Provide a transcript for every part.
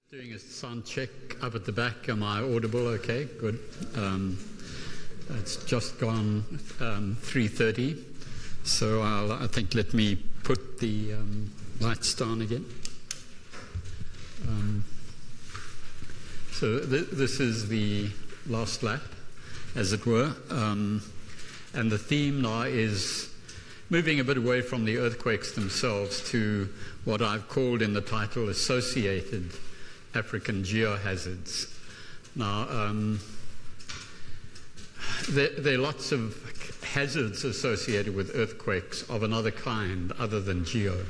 Doing a sound check up at the back. Am I audible? Okay, good. It's just gone 3:30, so I think let me put the lights down again. So this is the last lap, as it were, and the theme now is moving a bit away from the earthquakes themselves to what I've called in the title associated African geohazards. Now, there are lots of hazards associated with earthquakes of another kind other than geo,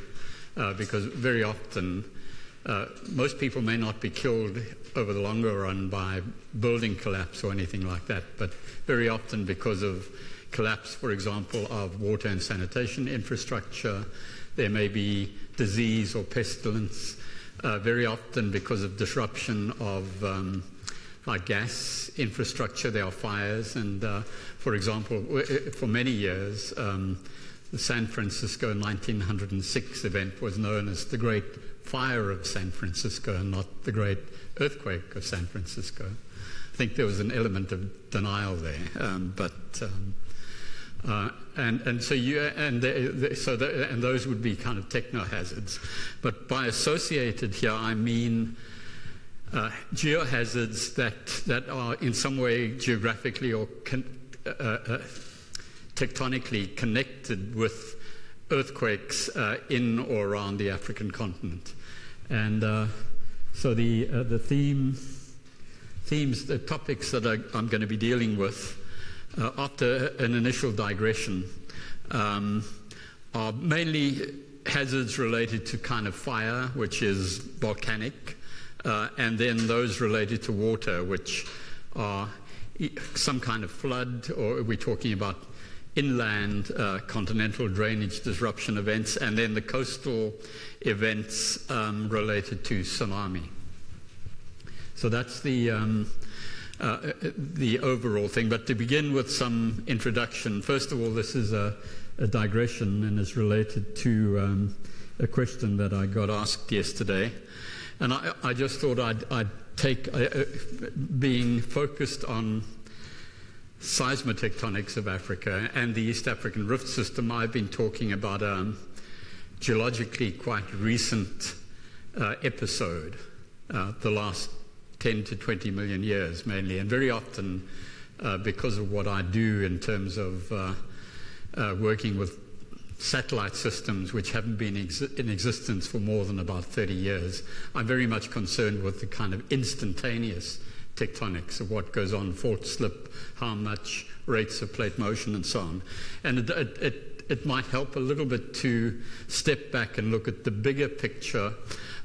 because very often most people may not be killed over the longer run by building collapse or anything like that, but very often because of collapse, for example, of water and sanitation infrastructure, there may be disease or pestilence. Very often because of disruption of like gas infrastructure, there are fires. And for example, for many years, the San Francisco 1906 event was known as the Great Fire of San Francisco and not the Great Earthquake of San Francisco. I think there was an element of denial there, and those would be kind of techno-hazards. But by associated here, I mean geohazards that are in some way geographically or tectonically connected with earthquakes in or around the African continent. And so the themes, the topics that I'm going to be dealing with after an initial digression are mainly hazards related to kind of fire, which is volcanic, and then those related to water, which are some kind of flood, or we're talking about inland continental drainage disruption events, and then the coastal events related to tsunami. So that's the overall thing. But to begin with some introduction, first of all, this is a digression and is related to a question that I got asked yesterday. And I just thought I'd take, being focused on seismotectonics of Africa and the East African rift system, I've been talking about a geologically quite recent episode, the last 10 to 20 million years mainly, and very often because of what I do in terms of working with satellite systems which haven't been in existence for more than about 30 years, I'm very much concerned with the kind of instantaneous tectonics of what goes on, fault slip, how much rates of plate motion and so on. And it might help a little bit to step back and look at the bigger picture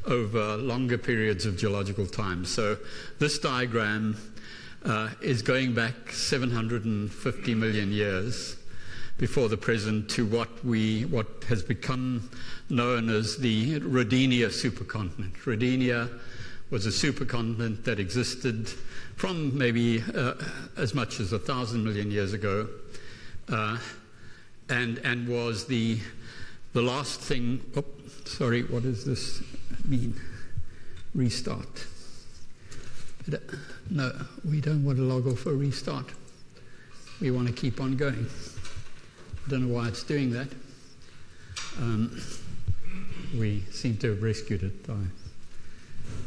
over longer periods of geological time. So this diagram is going back 750 million years before the present to what has become known as the Rodinia supercontinent. Rodinia was a supercontinent that existed from maybe as much as 1,000 million years ago, and was the last thing. Oh, sorry, what does this mean? Restart. No, we don't want to log off a restart. We want to keep on going. I don't know why it's doing that. We seem to have rescued it. I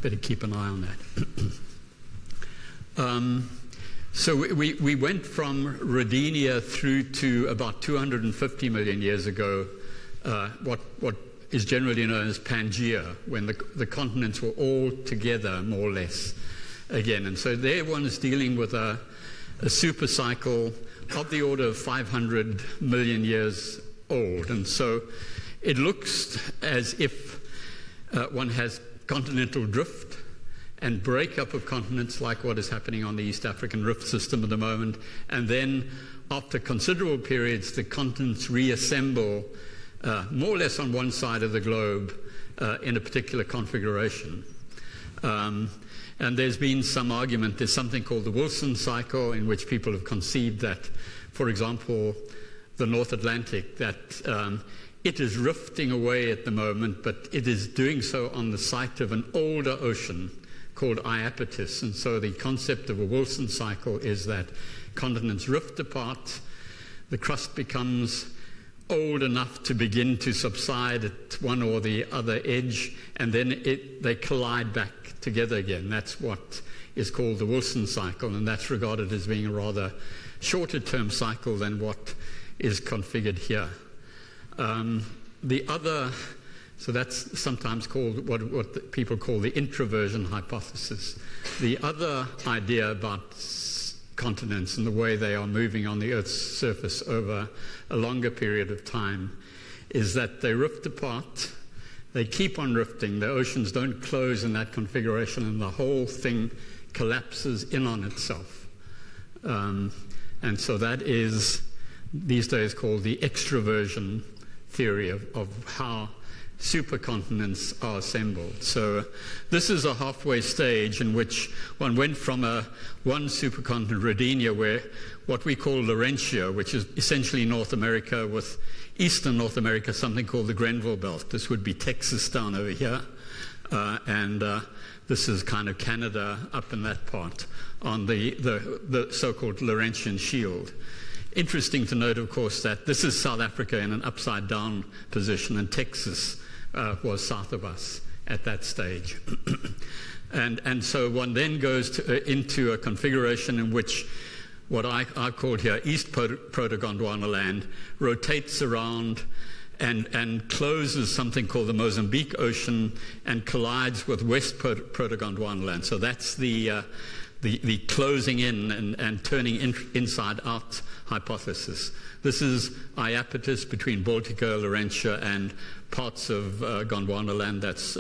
better keep an eye on that. So we went from Rodinia through to about 250 million years ago, what is generally known as Pangea, when the continents were all together, more or less, again. And so there one is dealing with a super cycle of the order of 500 million years old. And so it looks as if one has continental drift and breakup of continents, like what is happening on the East African rift system at the moment. And then after considerable periods, the continents reassemble more or less on one side of the globe in a particular configuration. And there's been some argument, there's something called the Wilson cycle, in which people have conceived that, for example, the North Atlantic, that it is rifting away at the moment, but it is doing so on the site of an older ocean called iapetus. And so the concept of a Wilson cycle is that continents rift apart, the crust becomes old enough to begin to subside at one or the other edge, and then they collide back together again. That's what is called the Wilson cycle, and that's regarded as being a rather shorter term cycle than what is configured here. So that's sometimes called what people call the introversion hypothesis. The other idea about continents and the way they are moving on the Earth's surface over a longer period of time is that they rift apart, they keep on rifting, the oceans don't close in that configuration, and the whole thing collapses in on itself. And so that is these days called the extroversion theory of how supercontinents are assembled. So this is a halfway stage in which one went from one supercontinent, Rodinia, where what we call Laurentia, which is essentially North America, with eastern North America something called the Grenville Belt. This would be Texas down over here, and this is kind of Canada up in that part on the so-called Laurentian Shield. Interesting to note, of course, that this is South Africa in an upside-down position, and Texas was south of us at that stage. and so one then goes into a configuration in which what I called here East Proto-Gondwana land rotates around and closes something called the Mozambique Ocean and collides with West Proto-Gondwana land. So that's the closing in and turning inside out hypothesis. This is iapetus between Baltica, Laurentia, and parts of Gondwana land. That's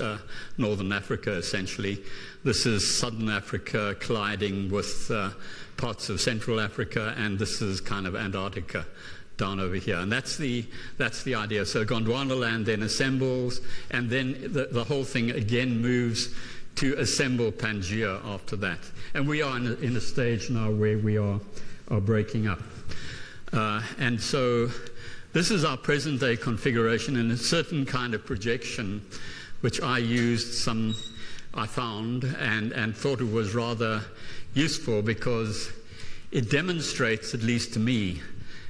northern Africa, essentially. This is southern Africa colliding with parts of Central Africa, and this is kind of Antarctica down over here. And that's the idea. So Gondwana land then assembles, and then the whole thing again moves to assemble Pangaea after that. And we are in a stage now where we are breaking up. And so this is our present-day configuration in a certain kind of projection, which I found and thought it was rather useful because it demonstrates, at least to me,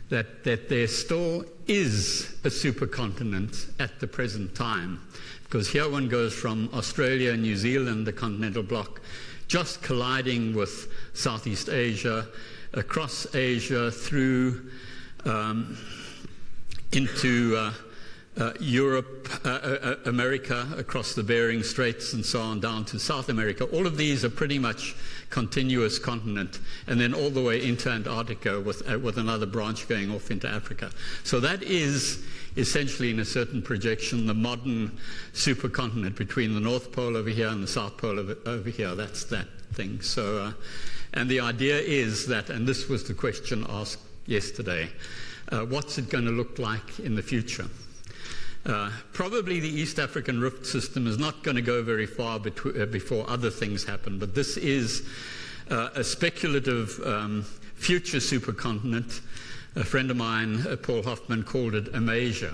that there still is a supercontinent at the present time. Because here one goes from Australia and New Zealand, the continental bloc, just colliding with Southeast Asia, across Asia, through into Europe, America, across the Bering Straits and so on, down to South America. All of these are pretty much continuous continent, and then all the way into Antarctica with another branch going off into Africa. So that is essentially, in a certain projection, the modern supercontinent between the North Pole over here and the South Pole over here. That's that thing. So, and the idea is that, and this was the question asked yesterday, what's it going to look like in the future? Probably the East African rift system is not going to go very far before other things happen, but this is a speculative future supercontinent. A friend of mine, Paul Hoffman, called it Amasia,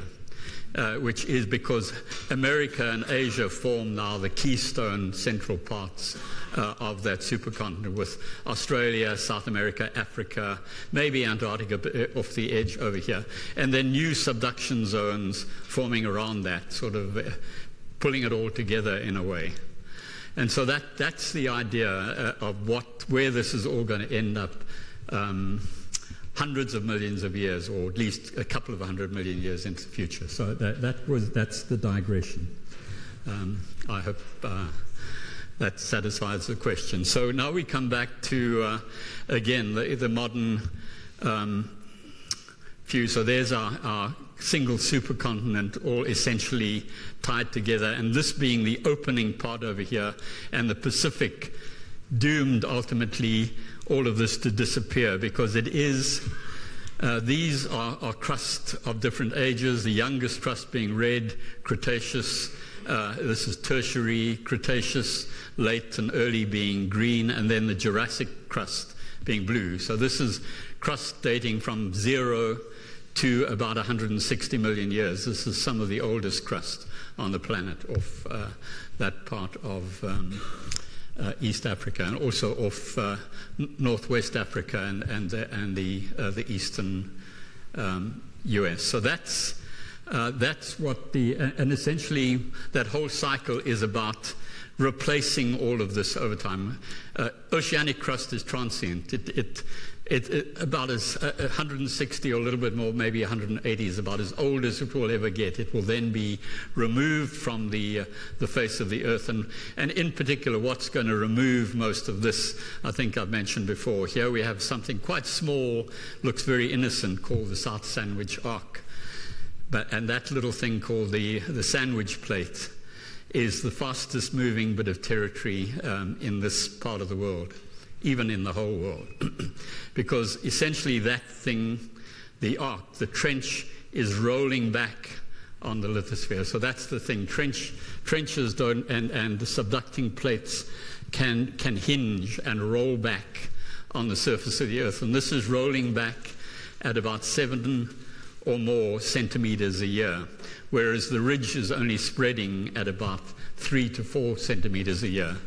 which is because America and Asia form now the keystone central parts of that supercontinent, with Australia, South America, Africa, maybe Antarctica off the edge over here, and then new subduction zones forming around that, sort of pulling it all together in a way. And so that's the idea of where this is all going to end up. Hundreds of millions of years, or at least a couple of 100 million years into the future. So that's the digression. I hope that satisfies the question. So now we come back to again the modern view. So there's our single supercontinent, all essentially tied together, and this being the opening part over here, and the Pacific doomed ultimately all of this to disappear, because it is these are crusts of different ages, the youngest crust being red, Cretaceous, this is tertiary, Cretaceous, late and early being green, and then the Jurassic crust being blue. So this is crust dating from 0 to about 160 million years. This is some of the oldest crust on the planet off that part of East Africa, and also off Northwest Africa and the eastern US. So that's what and essentially that whole cycle is about replacing all of this over time. Oceanic crust is transient. It about as 160 or a little bit more, maybe 180 is about as old as it will ever get. It will then be removed from the face of the earth, and in particular, what's going to remove most of this, I think I've mentioned before. Here we have something quite small, looks very innocent, called the South Sandwich Arc, and that little thing called the Sandwich Plate is the fastest moving bit of territory in this part of the world, even in the whole world. Because essentially that thing, the arc, the trench, is rolling back on the lithosphere. So that's the thing. Trenches don't, and the subducting plates can hinge and roll back on the surface of the earth. And this is rolling back at about 7 or more centimeters a year, whereas the ridge is only spreading at about 3 to 4 centimeters a year.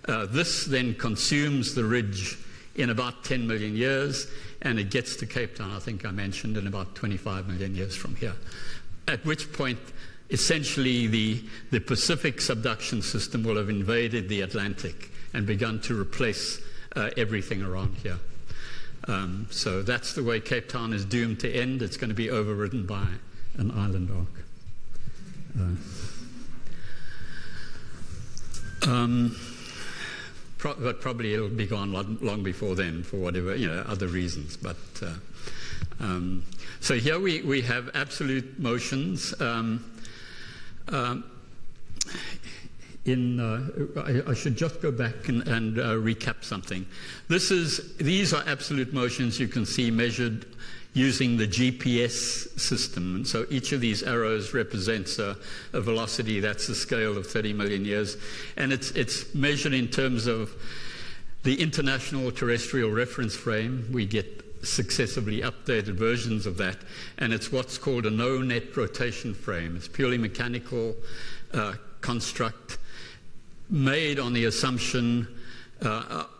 This then consumes the ridge in about 10 million years, and it gets to Cape Town, I think I mentioned, in about 25 million years from here. At which point, essentially, the Pacific subduction system will have invaded the Atlantic and begun to replace everything around here. So that's the way Cape Town is doomed to end. It's going to be overridden by an island arc. But probably it'll be gone long before then, for whatever, other reasons. But so here we have absolute motions. I should just go back and recap something. These are absolute motions you can see measured using the GPS system. And so each of these arrows represents a velocity that's the scale of 30 million years. And it's measured in terms of the International Terrestrial Reference Frame. We get successively updated versions of that. And it's what's called a no net rotation frame. It's purely mechanical construct made on the assumption,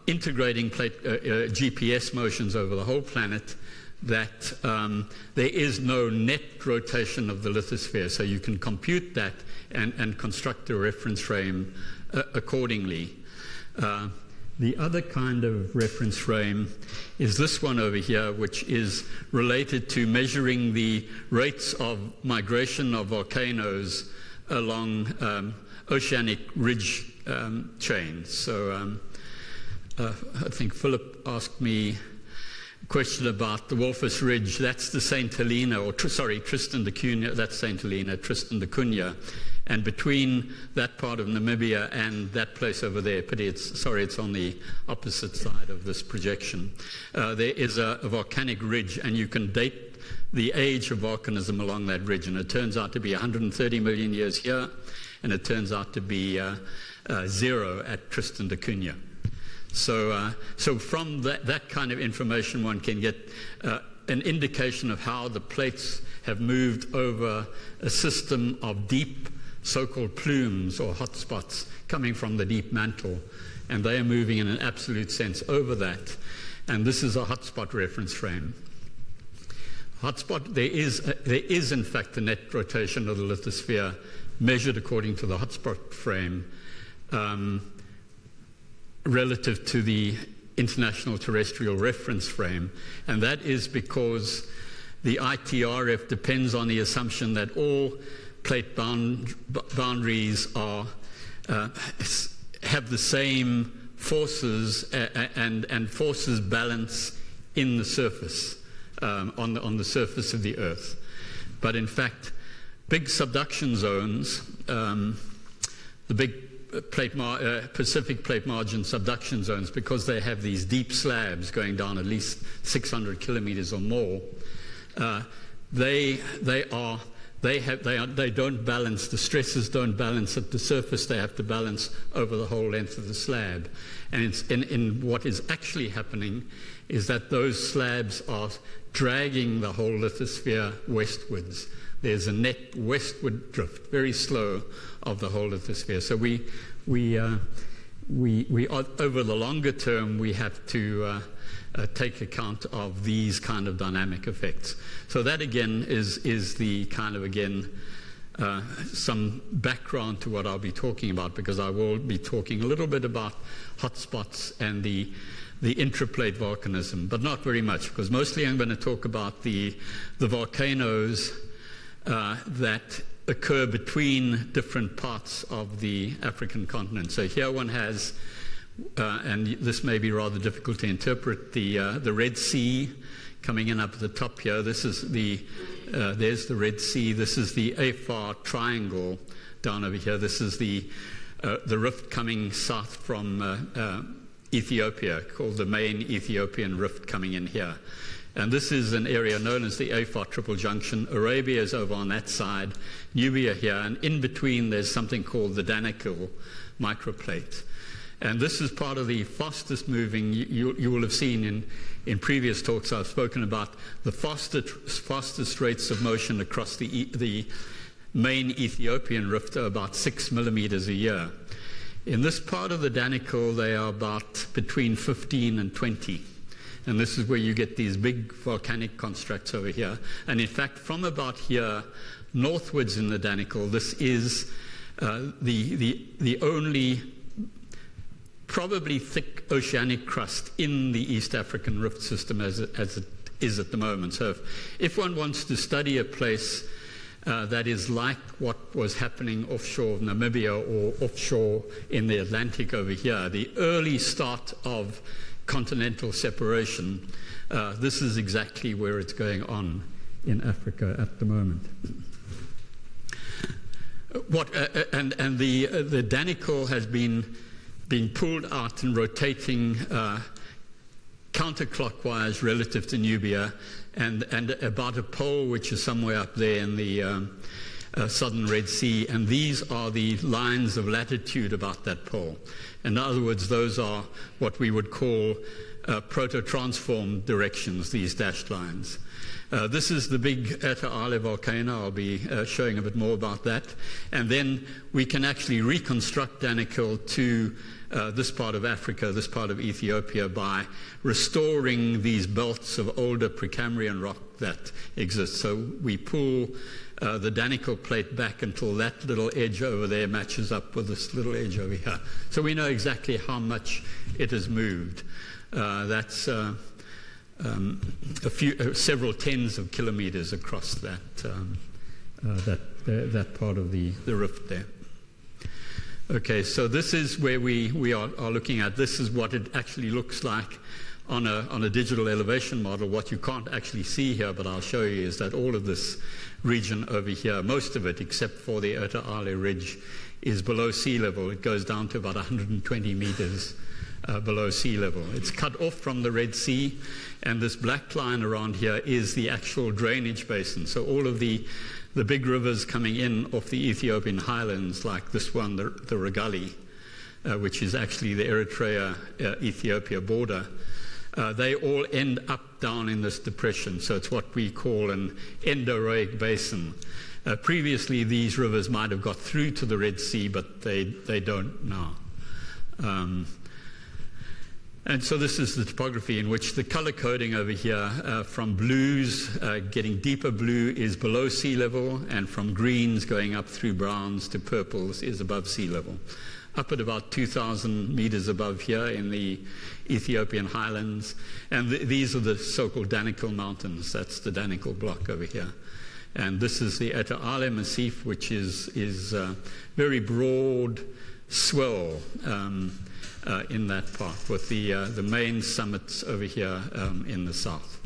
integrating GPS motions over the whole planet, that there is no net rotation of the lithosphere. So you can compute that and construct a reference frame accordingly. The other kind of reference frame is this one over here, which is related to measuring the rates of migration of volcanoes along oceanic ridge chains. So I think Philip asked me question about the Walvis Ridge. That's the St Helena, or Tristan da Cunha. That's St Helena, Tristan da Cunha, and between that part of Namibia and that place over there, it's on the opposite side of this projection. There is a volcanic ridge, and you can date the age of volcanism along that ridge, and it turns out to be 130 million years here, and it turns out to be 0 at Tristan da Cunha. So from that kind of information, one can get an indication of how the plates have moved over a system of deep so-called plumes or hotspots coming from the deep mantle, and they are moving in an absolute sense over that. And this is a hotspot reference frame. Hotspot, there is in fact a net rotation of the lithosphere measured according to the hotspot frame, relative to the International Terrestrial Reference Frame, and that is because the ITRF depends on the assumption that all plate boundaries have the same forces and forces balance in the surface, on the surface of the Earth. But in fact, big subduction zones, the big Pacific plate margin subduction zones, because they have these deep slabs going down at least 600 kilometers or more, they don't balance. The stresses don't balance at the surface. They have to balance over the whole length of the slab. And it's in what is actually happening is that those slabs are dragging the whole lithosphere westwards. There's a net westward drift, very slow, of the whole lithosphere. So we we are, over the longer term, we have to take account of these kind of dynamic effects. So that again is the kind of, again, some background to what I'll be talking about, because I will be talking a little bit about hotspots and the intraplate volcanism, but not very much, because mostly I'm going to talk about the volcanoes that occur between different parts of the African continent. So here one has, and this may be rather difficult to interpret, the Red Sea coming in up at the top here. This is there's the Red Sea. This is the Afar Triangle down over here. This is the rift coming south from Ethiopia, called the main Ethiopian rift coming in here. And this is an area known as the Afar Triple Junction. Arabia is over on that side, Nubia here, and in between there's something called the Danakil microplate. And this is part of the fastest moving. You will have seen in previous talks I've spoken about the fastest rates of motion across the main Ethiopian rift are about 6 millimeters a year. In this part of the Danakil, they are about between 15 and 20. And this is where you get these big volcanic constructs over here. And in fact, from about here northwards in the Danakil, this is the only probably thick oceanic crust in the East African rift system as it is at the moment. So if one wants to study a place that is like what was happening offshore of Namibia or offshore in the Atlantic over here, the early start of continental separation, this is exactly where it's going on in Africa at the moment. And the Danakil has been pulled out and rotating counterclockwise relative to Nubia, and about a pole which is somewhere up there in the southern Red Sea, and these are the lines of latitude about that pole. In other words, those are what we would call proto-transform directions, these dashed lines. This is the big Eta Ale volcano. I'll be showing a bit more about that. And then we can actually reconstruct Danakil to this part of Africa, this part of Ethiopia, by restoring these belts of older Precambrian rock that exist. So we pull the Danakil plate back until that little edge over there matches up with this little edge over here. So we know exactly how much it has moved. That's several tens of kilometers across that part of the rift there. Okay, so this is where we are looking at. This is what it actually looks like on a digital elevation model. What you can't actually see here, but I'll show you, is that all of this region over here, most of it except for the Eta Ale Ridge, is below sea level. It goes down to about 120 meters below sea level. It's cut off from the Red Sea, and this black line around here is the actual drainage basin. So all of the big rivers coming in off the Ethiopian highlands, like this one, the Regali, which is actually the Eritrea-Ethiopia border, they all end up down in this depression. So it's what we call an endorheic basin. Previously, these rivers might have got through to the Red Sea, but they don't now. And so this is the topography in which the color coding over here, from blues, getting deeper blue, is below sea level, and from greens going up through browns to purples is above sea level. Up at about 2,000 meters above here in the Ethiopian highlands. And these are the so-called Danakil mountains. That's the Danakil block over here. And this is the Eta Ale Massif, which is very broad swell in that part, with the main summits over here in the south.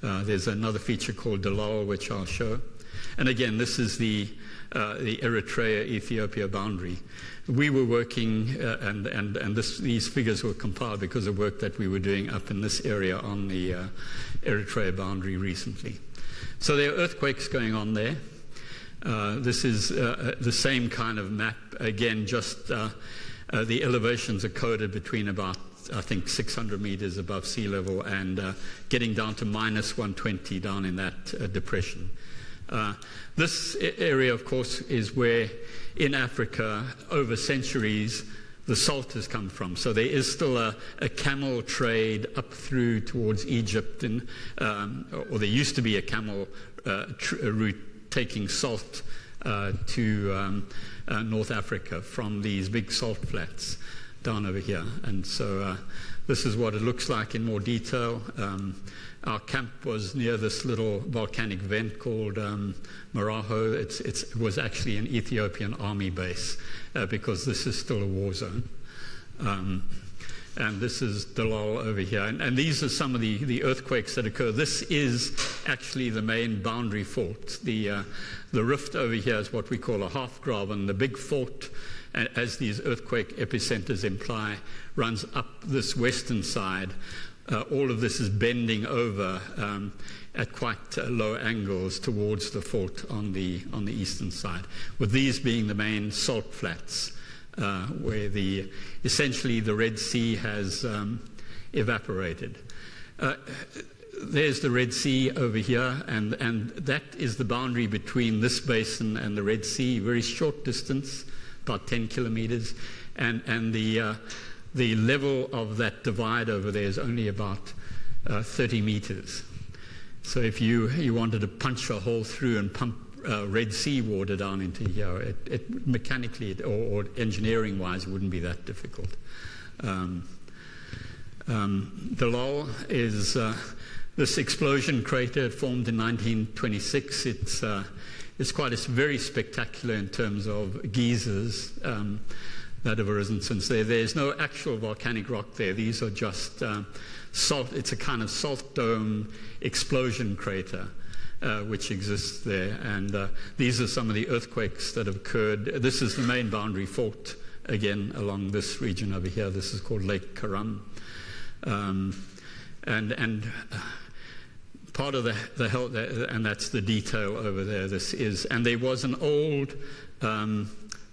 There's another feature called Dalal, which I'll show. And again, this is the Eritrea-Ethiopia boundary. We were working, and these figures were compiled because of work that we were doing up in this area on the Eritrea boundary recently. So there are earthquakes going on there. This is the same kind of map. Again, just the elevations are coded between about, I think, 600 meters above sea level and getting down to minus 120 down in that depression. This area, of course, is where in Africa, over centuries, the salt has come from. So there is still a camel trade up through towards Egypt, and, or there used to be a camel route taking salt to North Africa from these big salt flats down over here. And so this is what it looks like in more detail. Our camp was near this little volcanic vent called Marajo. It was actually an Ethiopian army base because this is still a war zone. And this is Dalal over here. And these are some of the earthquakes that occur. This is actually the main boundary fault. The rift over here is what we call a half-graben. The big fault, as these earthquake epicenters imply, runs up this western side. All of this is bending over at quite low angles towards the fault on the eastern side, with these being the main salt flats, where essentially the Red Sea has evaporated. There's the Red Sea over here, and that is the boundary between this basin and the Red Sea, very short distance, about 10 kilometers, and the level of that divide over there is only about 30 meters. So if you wanted to punch a hole through and pump Red Sea water down into here, it mechanically or engineering-wise wouldn't be that difficult. Dalal is this explosion crater. It formed in 1926. It's quite very spectacular in terms of geysers that have arisen since there. There's no actual volcanic rock there. These are just salt. It's a kind of salt dome explosion crater which exists there. And these are some of the earthquakes that have occurred. This is the main boundary fault, again, along this region over here. This is called Lake Karam. And part of the health, and that's the detail over there. This is, and there was an old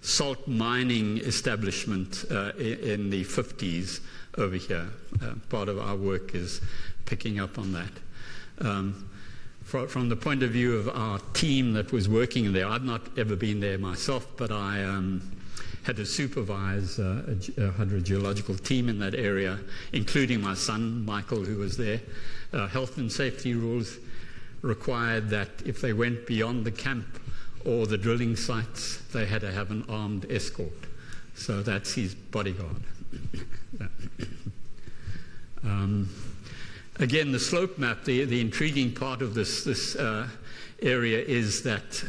salt mining establishment in the 50s over here. Part of our work is picking up on that. From the point of view of our team that was working there, I've not ever been there myself, but I had to supervise a hydrogeological team in that area, including my son, Michael, who was there. Health and safety rules required that if they went beyond the camp or the drilling sites, they had to have an armed escort. So that's his bodyguard. Again, the slope map, the intriguing part of this area is that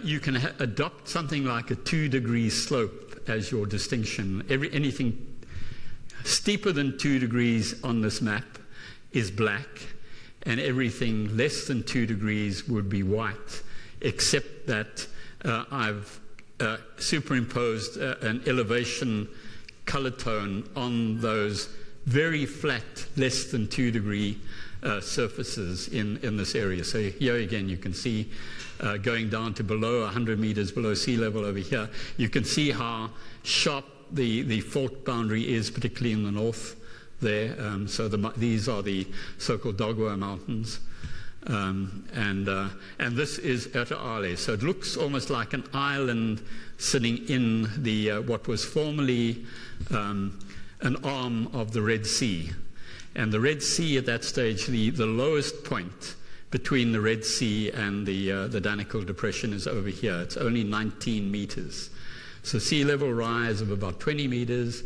you can adopt something like a 2-degree slope as your distinction. Anything steeper than 2 degrees on this map is black, and everything less than 2 degrees would be white, except that I've superimposed an elevation color tone on those very flat, less than 2 degree surfaces in this area. So here again, you can see going down to below 100 meters below sea level over here. You can see how sharp the fault boundary is, particularly in the north there. So these are the so-called Dogwa Mountains. And this is Eta Ale. So it looks almost like an island sitting in the what was formerly an arm of the Red Sea. And the Red Sea at that stage, the lowest point between the Red Sea and the Danakil Depression is over here. It's only 19 meters. So sea level rise of about 20 meters,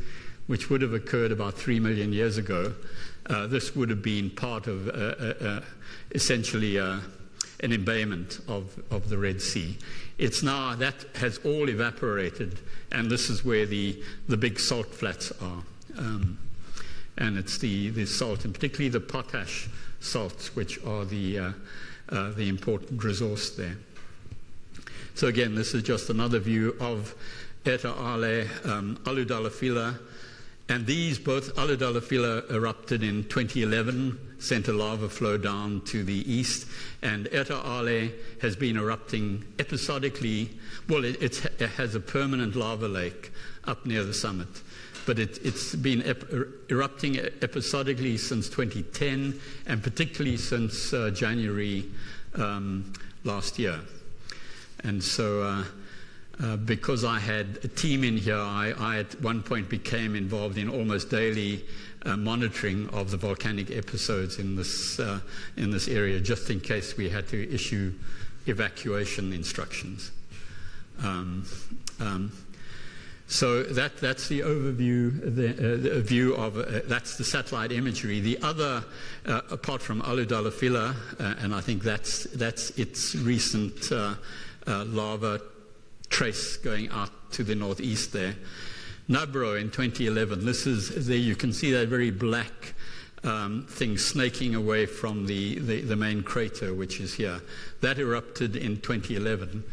which would have occurred about 3 million years ago. This would have been part of essentially an embayment of the Red Sea. It's now, that has all evaporated, and this is where the big salt flats are. And it's the salt, and particularly the potash salts, which are the important resource there. So again, this is just another view of Eta Ale, Aludalafila, and these, both Aludalafila erupted in 2011, sent a lava flow down to the east, and Eta Ale has been erupting episodically. Well, it has a permanent lava lake up near the summit, but it's been erupting episodically since 2010, and particularly since January last year. And so because I had a team in here, I at one point became involved in almost daily monitoring of the volcanic episodes in this area, just in case we had to issue evacuation instructions. So that's the overview, the view of, that's the satellite imagery. The other, apart from Aludalafila, and I think that's its recent lava trace going out to the northeast there. Nubro in 2011, there you can see that very black thing snaking away from the main crater, which is here. That erupted in 2011.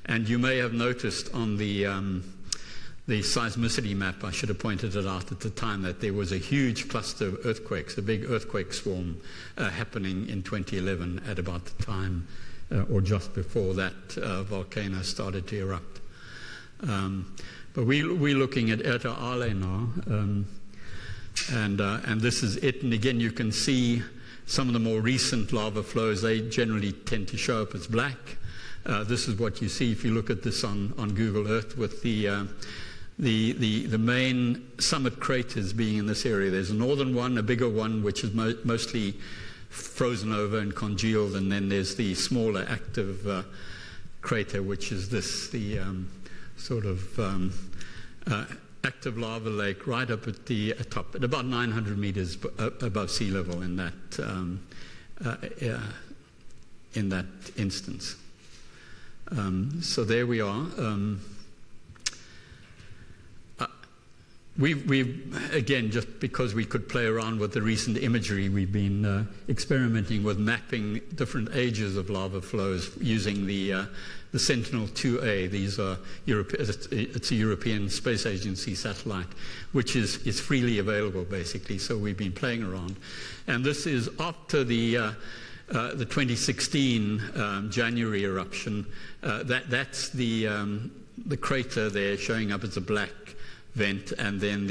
And you may have noticed on the seismicity map, I should have pointed it out at the time, that there was a huge cluster of earthquakes, a big earthquake swarm happening in 2011 at about the time or just before that volcano started to erupt. But we're looking at Eta Ale now, and this is it. And again, you can see some of the more recent lava flows. They generally tend to show up as black. This is what you see if you look at this on Google Earth, with the main summit craters being in this area. There's a northern one, a bigger one, which is mostly frozen over and congealed, and then there's the smaller active crater, which is this, the sort of active lava lake right up at the top, at about 900 meters above sea level in that instance. So there we are. We've again, just because we could play around with the recent imagery, we've been experimenting with mapping different ages of lava flows using the Sentinel-2A. These are it's a European Space Agency satellite, which is freely available basically. So we've been playing around, and this is after the 2016 January eruption. That's the crater there showing up as a black vent, and then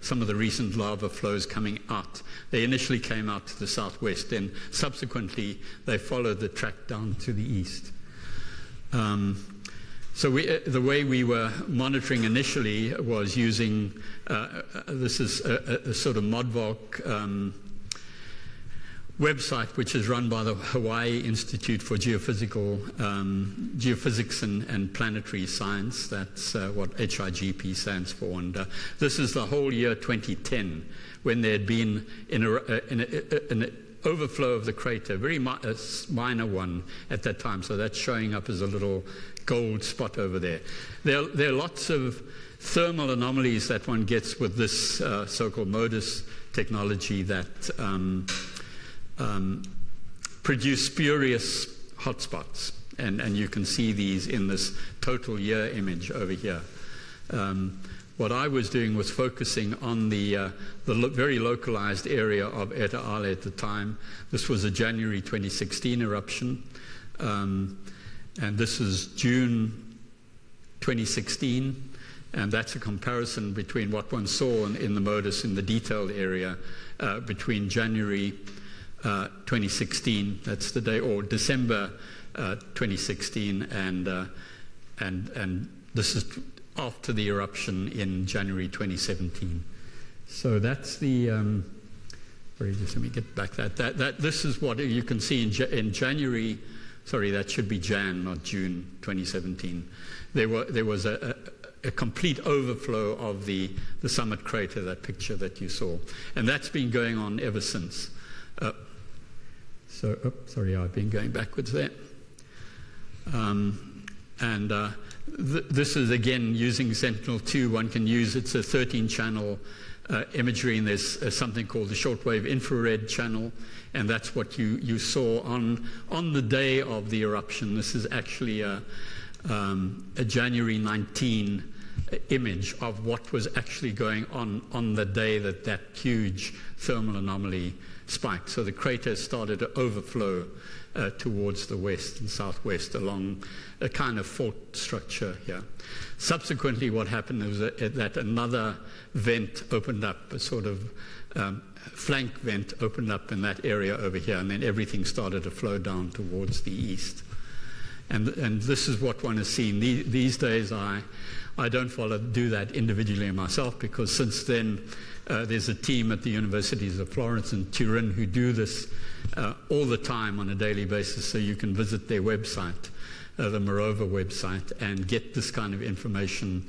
some of the recent lava flows coming out. They initially came out to the southwest, and subsequently they followed the track down to the east. So the way we were monitoring initially was using, this is a sort of ModVolc website, which is run by the Hawaii Institute for Geophysics and Planetary Science. That's what HIGP stands for. And this is the whole year 2010, when there had been an overflow of the crater, very minor one at that time. So that's showing up as a little gold spot over there. There are lots of thermal anomalies that one gets with this so-called MODIS technology that produce spurious hotspots, and you can see these in this total year image over here. What I was doing was focusing on the very localized area of Eta Ale at the time. This was a January 2016 eruption, and this is June 2016, and that's a comparison between what one saw in the MODIS in the detailed area between January 2016, that's the day, or December 2016, and this is after the eruption in January 2017. So that's the, sorry, just let me get back this is what you can see in January, sorry, that should be Jan, not June 2017. There was a complete overflow of the summit crater, that picture that you saw. And that's been going on ever since. Sorry, I've been going backwards there. This is, again, using Sentinel-2. One can use, it's a 13-channel imagery, and there's something called the shortwave infrared channel, and that's what you saw on the day of the eruption. This is actually a January 19 image of what was actually going on the day that huge thermal anomaly spiked. So the crater started to overflow towards the west and southwest along a kind of fault structure here. Subsequently, what happened was that another vent opened up, a sort of flank vent opened up in that area over here, and then everything started to flow down towards the east. And this is what one has seen. These days I don't do that individually myself, because since then there's a team at the universities of Florence and Turin who do this all the time on a daily basis, so you can visit their website, the Morova website, and get this kind of information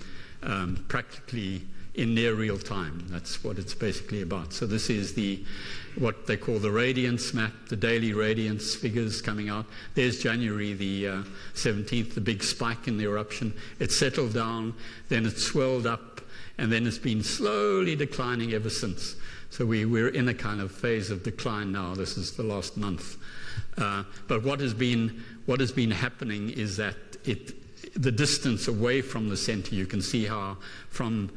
practically in near real time. That's what it's basically about. So this is what they call the radiance map, the daily radiance figures coming out. There's January the 17th, the big spike in the eruption. It settled down, then it swelled up, and then it's been slowly declining ever since. So we're in a kind of phase of decline now. This is the last month. But what has been happening is that the distance away from the center, you can see how from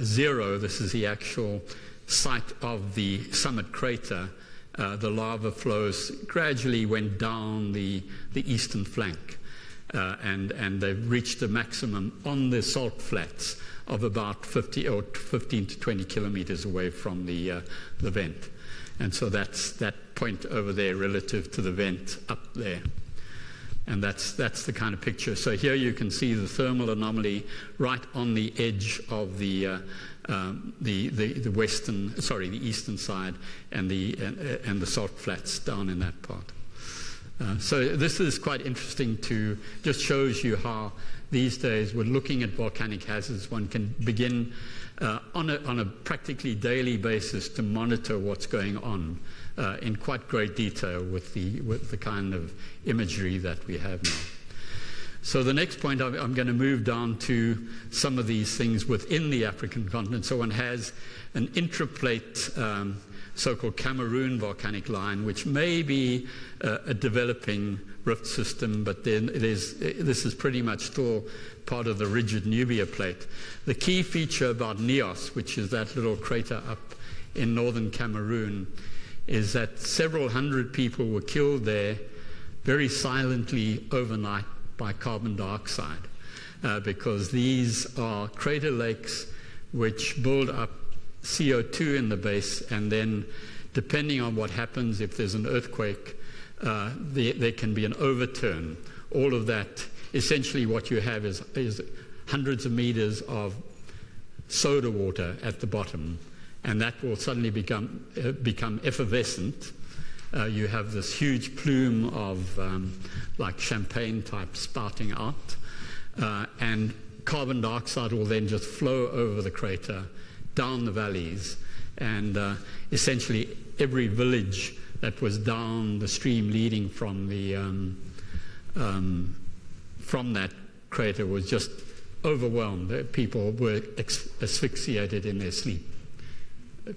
zero, this is the actual site of the summit crater, the lava flows gradually went down the eastern flank, and they've reached a maximum on the salt flats of about 15 to 20 kilometers away from the vent. And so that's that point over there relative to the vent up there. And that's the kind of picture. So here you can see the thermal anomaly right on the edge of the eastern side, and the salt flats down in that part. So this is quite interesting just shows you how these days we're looking at volcanic hazards. One can begin on a practically daily basis to monitor what's going on in quite great detail with the kind of imagery that we have now. So the next point, I'm going to move down to some of these things within the African continent. So one has an intraplate so-called Cameroon volcanic line, which may be a developing rift system, but then this is pretty much still part of the rigid Nubia plate. The key feature about Nios, which is that little crater up in northern Cameroon, is that several hundred people were killed there very silently overnight by carbon dioxide, because these are crater lakes which build up CO2 in the base, and then depending on what happens, if there's an earthquake, there can be an overturn. All of that, essentially what you have is hundreds of meters of soda water at the bottom, and that will suddenly become effervescent. You have this huge plume of like champagne type spouting out, and carbon dioxide will then just flow over the crater, down the valleys, and essentially every village that was down the stream leading from that crater was just overwhelmed. People were asphyxiated in their sleep,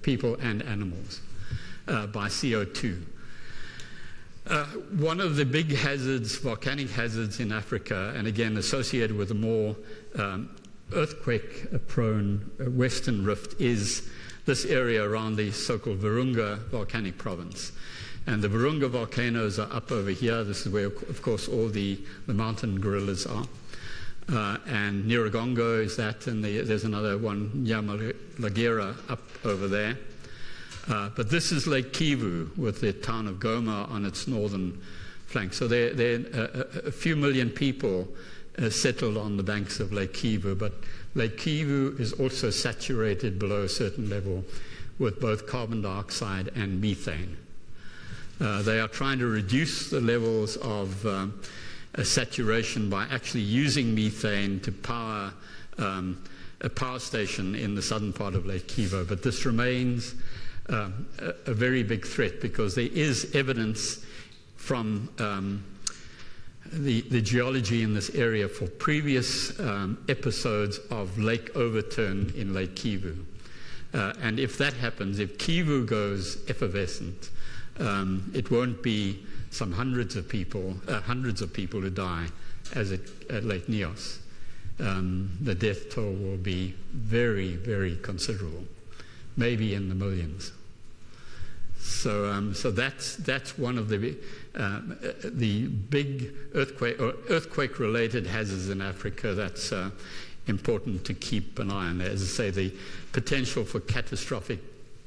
people and animals, by CO2. One of the big hazards, volcanic hazards in Africa, and again associated with a more earthquake-prone western rift, is this area around the so-called Virunga volcanic province. And the Virunga volcanoes are up over here. This is where, of course, all the mountain gorillas are. And Nyiragongo is that, and there's another one, Nyamulagera, up over there. But this is Lake Kivu, with the town of Goma on its northern flank. So there a few million people settled on the banks of Lake Kivu, but Lake Kivu is also saturated below a certain level with both carbon dioxide and methane. They are trying to reduce the levels of saturation by actually using methane to power a power station in the southern part of Lake Kivu, but this remains a very big threat, because there is evidence from the geology in this area for previous episodes of lake overturn in Lake Kivu. And if that happens, if Kivu goes effervescent, it won't be some hundreds of people who die as at Lake Nios. The death toll will be very, very considerable, maybe in the millions. So that's one of the big earthquake-related hazards in Africa that's important to keep an eye on. As I say, the potential for catastrophic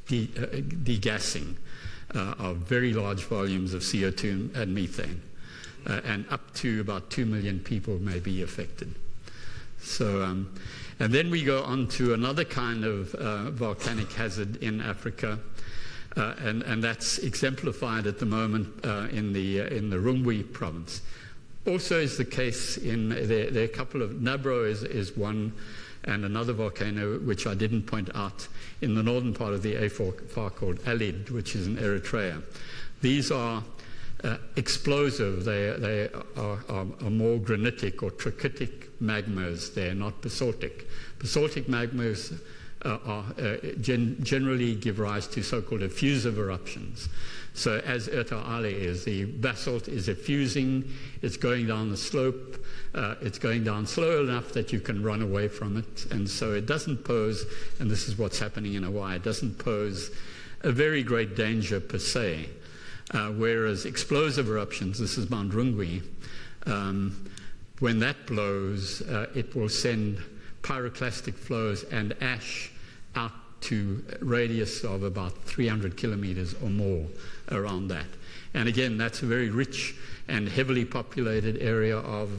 degassing of very large volumes of CO2 and methane. and up to about 2 million people may be affected. So, and then we go on to another kind of volcanic hazard in Africa, and that's exemplified at the moment in the Rungwe province. Also is the case in there are a couple of Nabro is one, and another volcano which I didn't point out in the northern part of the A4 called Alid, which is in Eritrea. These are explosive. They are more granitic or trachytic magmas. They're not basaltic. Basaltic magmas generally give rise to so-called effusive eruptions. So as Erta Ale is, the basalt is effusing, it's going down the slope, it's going down slow enough that you can run away from it, and so it doesn't pose, and this is what's happening in Hawaii, it doesn't pose a very great danger per se, whereas explosive eruptions, this is Mount Rungwe, when that blows, it will send pyroclastic flows and ash out to a radius of about 300 kilometers or more around that. And again, that's a very rich and heavily populated area of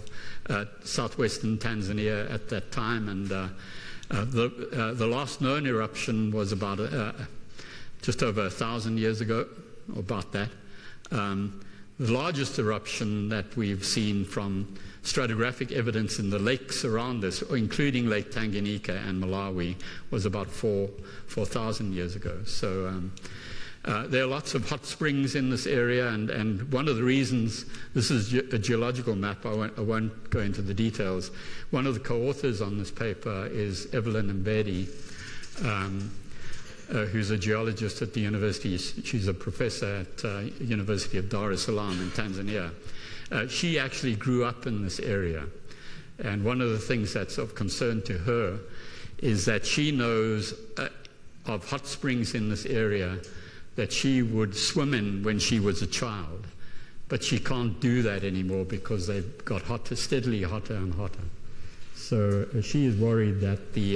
southwestern Tanzania at that time. And the last known eruption was about just over 1,000 years ago, or about that. The largest eruption that we've seen from stratigraphic evidence in the lakes around us, including Lake Tanganyika and Malawi, was about 4,000 years ago. So there are lots of hot springs in this area, and one of the reasons, this is a geological map, I won't go into the details. One of the co-authors on this paper is Evelyn Mbedi, who's a geologist at the university. She's a professor at University of Dar es Salaam in Tanzania. She actually grew up in this area, and one of the things that's of concern to her is that she knows of hot springs in this area that she would swim in when she was a child, but she can't do that anymore because they've got steadily hotter and hotter. So she is worried that the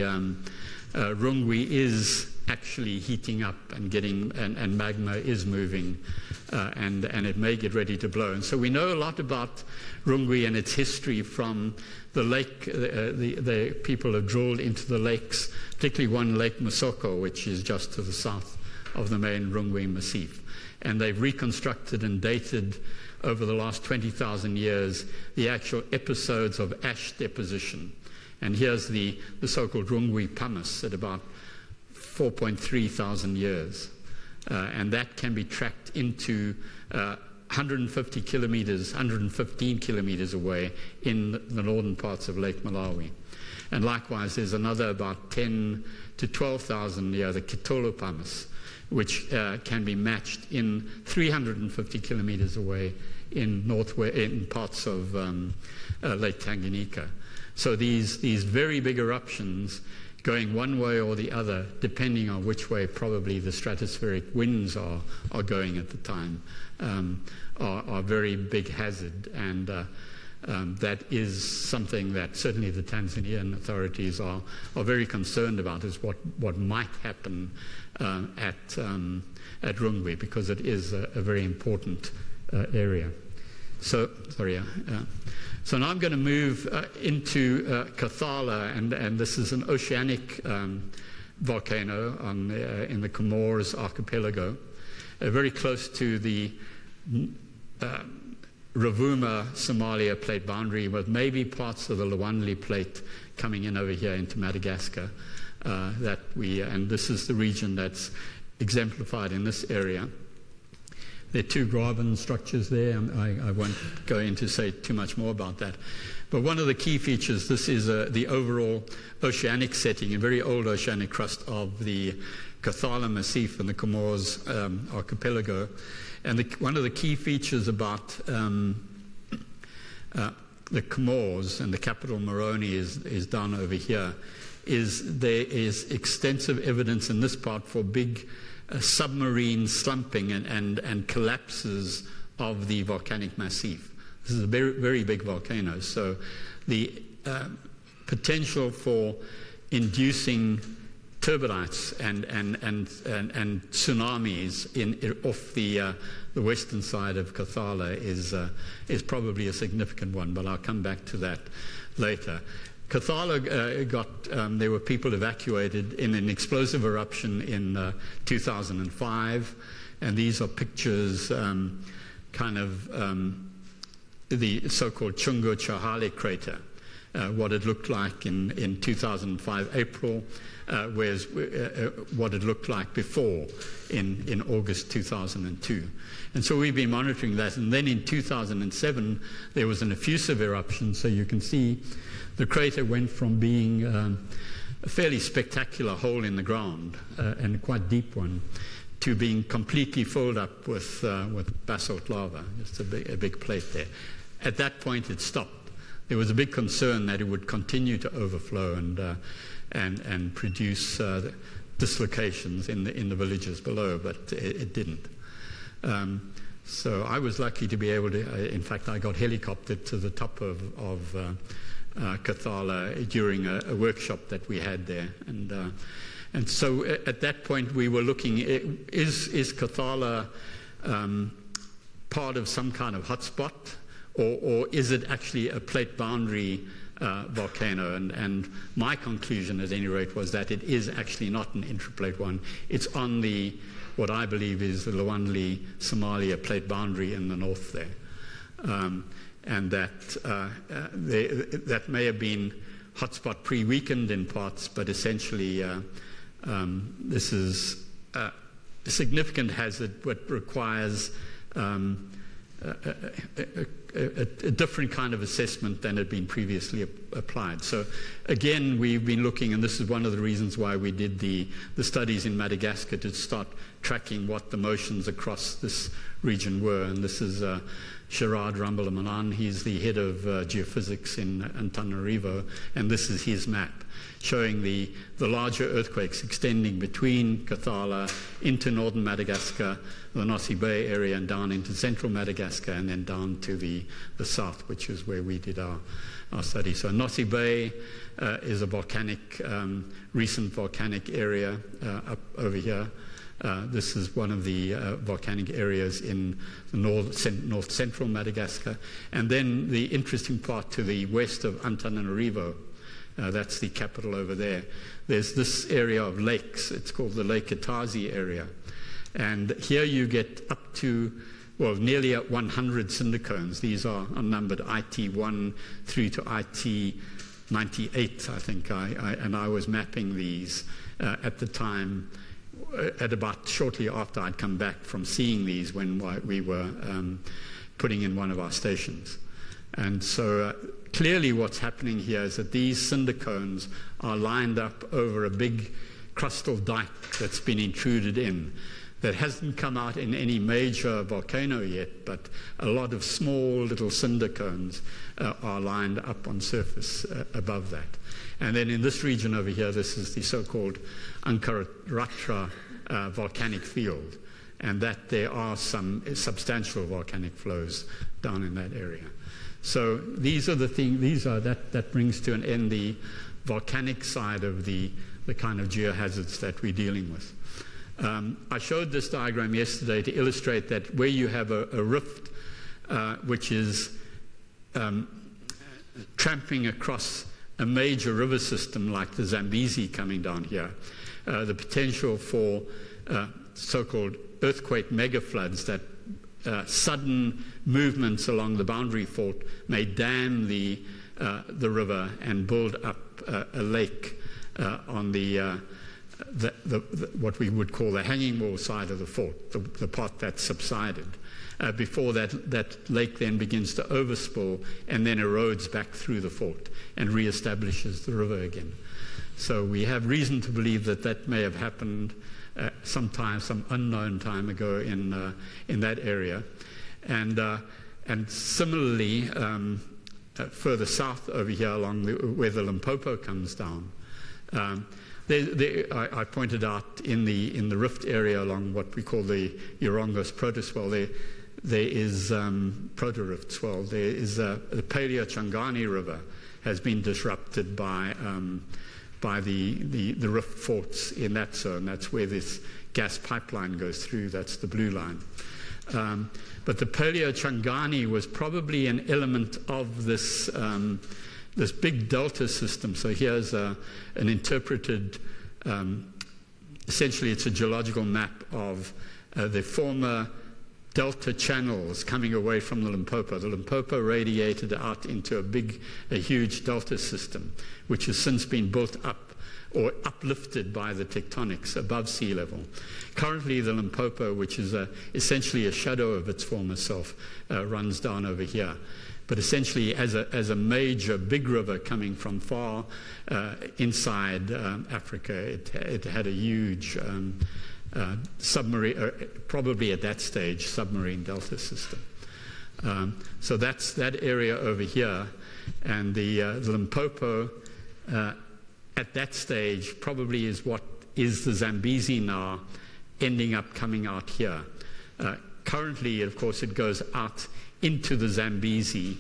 Rungwe is actually heating up and and magma is moving, and it may get ready to blow. And so we know a lot about Rungwe and its history from the lake. The people have drilled into the lakes, particularly one Lake Musoko, which is just to the south of the main Rungwe Massif. And they've reconstructed and dated over the last 20,000 years the actual episodes of ash deposition. And here's the so-called Rungwe pumice at about 4.3 thousand years. And that can be tracked into 150 kilometers, 115 kilometers away in the northern parts of Lake Malawi. And likewise, there's another about 10 to 12,000 near the Kitolo pumice, which can be matched in 350 kilometers away in parts of Lake Tanganyika. So these very big eruptions going one way or the other, depending on which way probably the stratospheric winds are going at the time, are a very big hazard. And that is something that certainly the Tanzanian authorities are very concerned about, is what might happen at Rungwe, because it is a very important area. So, sorry. So now I'm going to move into Kathala, and this is an oceanic volcano in the Comores archipelago, very close to the Rovuma Somalia plate boundary, with maybe parts of the Lwandle plate coming in over here into Madagascar. And this is the region that's exemplified in this area. There are two graben structures there. I won't go in to say too much more about that. But one of the key features, this is the overall oceanic setting, a very old oceanic crust of the Kathala Massif and the Comores archipelago. And one of the key features about the Comores, and the capital Moroni is down over here, is there is extensive evidence in this part for big submarine slumping and collapses of the volcanic massif. This is a very, very big volcano, so the potential for inducing turbidites and tsunamis off the western side of Kathala is probably a significant one, but I'll come back to that later. Kathala there were people evacuated in an explosive eruption in 2005, and these are pictures the so-called Chungo Chahale crater, what it looked like in 2005 April, whereas what it looked like before in August 2002. And so we've been monitoring that. And then in 2007, there was an effusive eruption. So you can see the crater went from being a fairly spectacular hole in the ground, and a quite deep one, to being completely filled up with basalt lava, just a big plate there. At that point, it stopped. There was a big concern that it would continue to overflow and produce dislocations in the villages below, but it didn't. So I was lucky to be able to. In fact, I got helicoptered to the top of Kathala during a workshop that we had there, and so at that point we were looking: is Kathala part of some kind of hotspot? Or is it actually a plate boundary volcano? And my conclusion, at any rate, was that it is actually not an intraplate one. It's on what I believe is the Somalia plate boundary in the north there. And that may have been hotspot pre-weakened in parts, but essentially this is a significant hazard but requires a different kind of assessment than had been previously applied. So again, we've been looking, and this is one of the reasons why we did the studies in Madagascar, to start tracking what the motions across this region were. And this is Gerard Rambalamanan. He's the head of geophysics in Antananarivo, and this is his map showing the larger earthquakes extending between Kathala into northern Madagascar, the Nosy Bay area, and down into central Madagascar, and then down to the south, which is where we did our study. So Nosy Bay is a recent volcanic area up over here. This is one of the volcanic areas in the north central Madagascar. And then the interesting part to the west of Antananarivo, that's the capital over there. There's this area of lakes. It's called the Lake Itazi area. And here you get up to, well, nearly 100 cinder cones. These are unnumbered, IT1 through to IT98, I think. And I was mapping these at the time, at about shortly after I'd come back from seeing these, when we were putting in one of our stations. And so clearly what's happening here is that these cinder cones are lined up over a big crustal dike that's been intruded in, that hasn't come out in any major volcano yet, but a lot of small little cinder cones are lined up on surface above that. And then in this region over here, this is the so-called Ankaratra volcanic field, and that there are some substantial volcanic flows down in that area. So these are the things. That brings to an end the volcanic side of the kind of geohazards that we're dealing with. I showed this diagram yesterday to illustrate that where you have a rift which is tramping across a major river system like the Zambezi coming down here, the potential for so-called earthquake megafloods, that sudden movements along the boundary fault may dam the river and build up a lake on what we would call the hanging wall side of the fort, the part that's subsided, before that lake then begins to overspill and then erodes back through the fort and reestablishes the river again. So we have reason to believe that may have happened some unknown time ago in that area. And similarly, further south over here along where the Limpopo comes down, I pointed out in the rift area along what we call the Urongos protoswell, there is proto-rift swell. There is the Paleo-Changani River has been disrupted by by the rift faults in that zone. That's where this gas pipeline goes through. That's the blue line. But the Paleochangani was probably an element of this this big delta system. So here's an interpreted, essentially it's a geological map of the former delta channels coming away from the Limpopo. The Limpopo radiated out into a huge delta system, which has since been built up or uplifted by the tectonics above sea level. Currently, the Limpopo, which is essentially a shadow of its former self, runs down over here. But essentially, as a major big river coming from far inside Africa, it had a huge submarine, probably at that stage, submarine delta system. So that's that area over here, and the Limpopo at that stage probably is what is the Zambezi now, ending up coming out here. Currently, of course, it goes out into the Zambezi